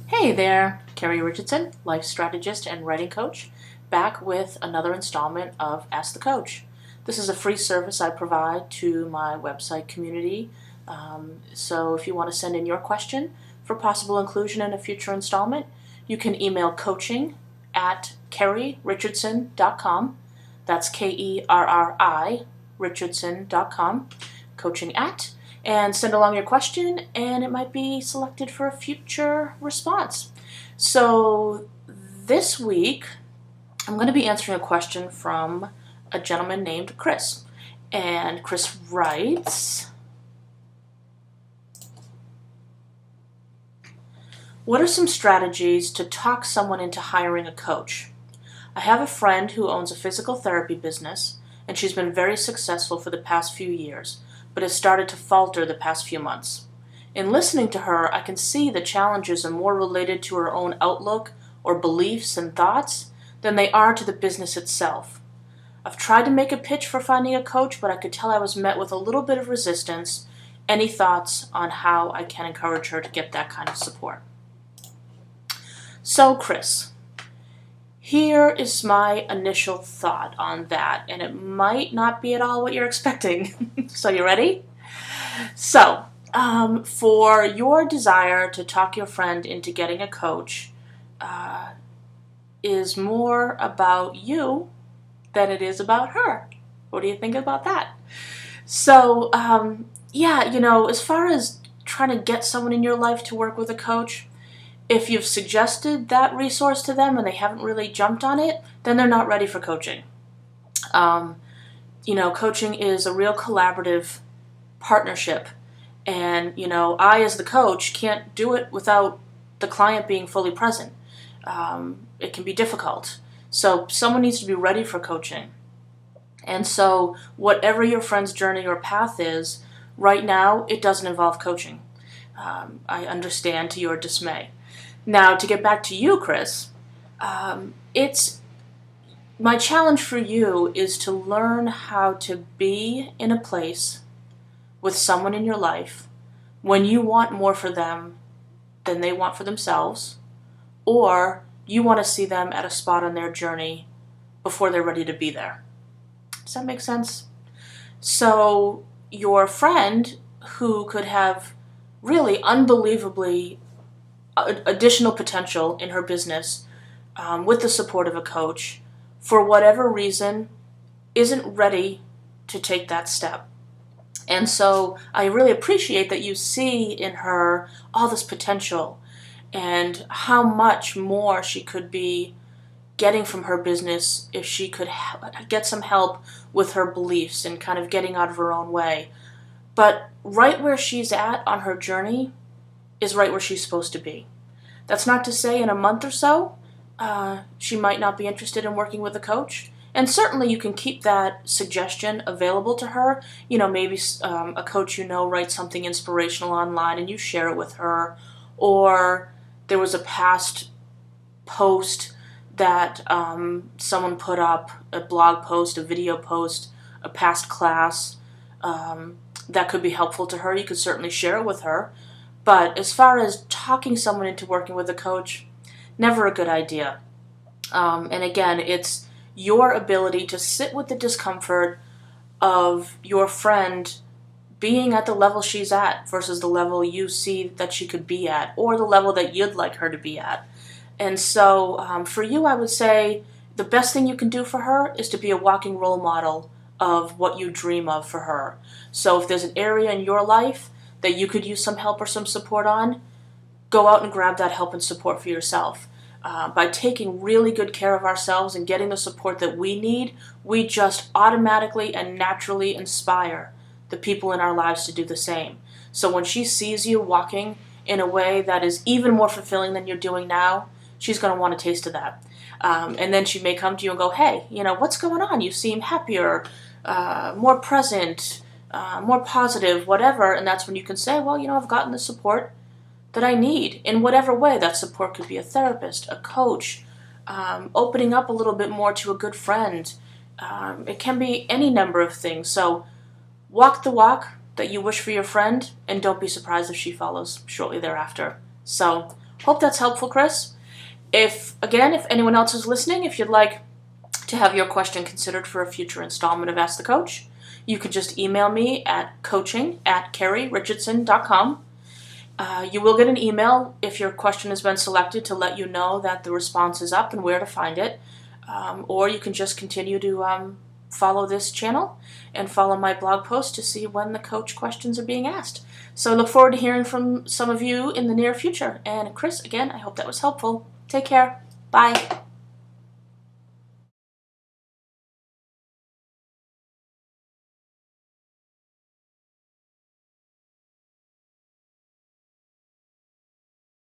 Hey there, Kerri Richardson, life strategist and writing coach, back with another installment of Ask the Coach. This is a free service I provide to my website community. So if you want to send in your question for possible inclusion in a future installment, you can email coaching at kerririchandson.com. That's Kerri Richardson.com, coaching at, and send along your question, and it might be selected for a future response. So this week, I'm going to be answering a question from a gentleman named Chris. And Chris writes, what are some strategies to talk someone into hiring a coach? I have a friend who owns a physical therapy business, and she's been very successful for the past few years, but has started to falter the past few months. In listening to her, I can see the challenges are more related to her own outlook or beliefs and thoughts than they are to the business itself. I've tried to make a pitch for finding a coach, but I could tell I was met with a little bit of resistance. Any thoughts on how I can encourage her to get that kind of support? So, Chris, here is my initial thought on that, and it might not be at all what you're expecting. So you ready? So, for your desire to talk your friend into getting a coach is more about you than it is about her. What do you think about that? So, as far as trying to get someone in your life to work with a coach, if you've suggested that resource to them and they haven't really jumped on it, then they're not ready for coaching. Coaching is a real collaborative partnership. And, I as the coach can't do it without the client being fully present. It can be difficult. So someone needs to be ready for coaching. And so whatever your friend's journey or path is, right now it doesn't involve coaching. I understand to your dismay. Now, to get back to you, Chris, it's my challenge for you is to learn how to be in a place with someone in your life when you want more for them than they want for themselves, or you want to see them at a spot on their journey before they're ready to be there. Does that make sense? So your friend who could have really unbelievably additional potential in her business with the support of a coach, for whatever reason, isn't ready to take that step. And so I really appreciate that you see in her all this potential and how much more she could be getting from her business if she could get some help with her beliefs and kind of getting out of her own way. But right where she's at on her journey is right where she's supposed to be. That's not to say in a month or so she might not be interested in working with a coach. And certainly you can keep that suggestion available to her. Maybe a coach writes something inspirational online and you share it with her. Or there was a past post that someone put up, a blog post, a video post, a past class that could be helpful to her. You could certainly share it with her. But as far as talking someone into working with a coach, never a good idea. And again, it's your ability to sit with the discomfort of your friend being at the level she's at versus the level you see that she could be at, or the level that you'd like her to be at. And so for you, I would say the best thing you can do for her is to be a walking role model of what you dream of for her. So if there's an area in your life that you could use some help or some support on, go out and grab that help and support for yourself. By taking really good care of ourselves and getting the support that we need, we just automatically and naturally inspire the people in our lives to do the same. So when she sees you walking in a way that is even more fulfilling than you're doing now, she's going to want a taste of that. And then she may come to you and go, hey, what's going on? You seem happier, more present, more positive, whatever. And that's when you can say, well, I've gotten the support that I need in whatever way. That support could be a therapist, a coach, opening up a little bit more to a good friend. It can be any number of things. So walk the walk that you wish for your friend, and don't be surprised if she follows shortly thereafter. So Hope that's helpful, Chris. If anyone else is listening, if you'd like to have your question considered for a future installment of Ask the Coach, you could just email me at coaching@kerririchardson.com. You will get an email if your question has been selected to let you know that the response is up and where to find it. Or you can just continue to follow this channel and follow my blog post to see when the coach questions are being asked. So I look forward to hearing from some of you in the near future. And Chris, again, I hope that was helpful. Take care. Bye.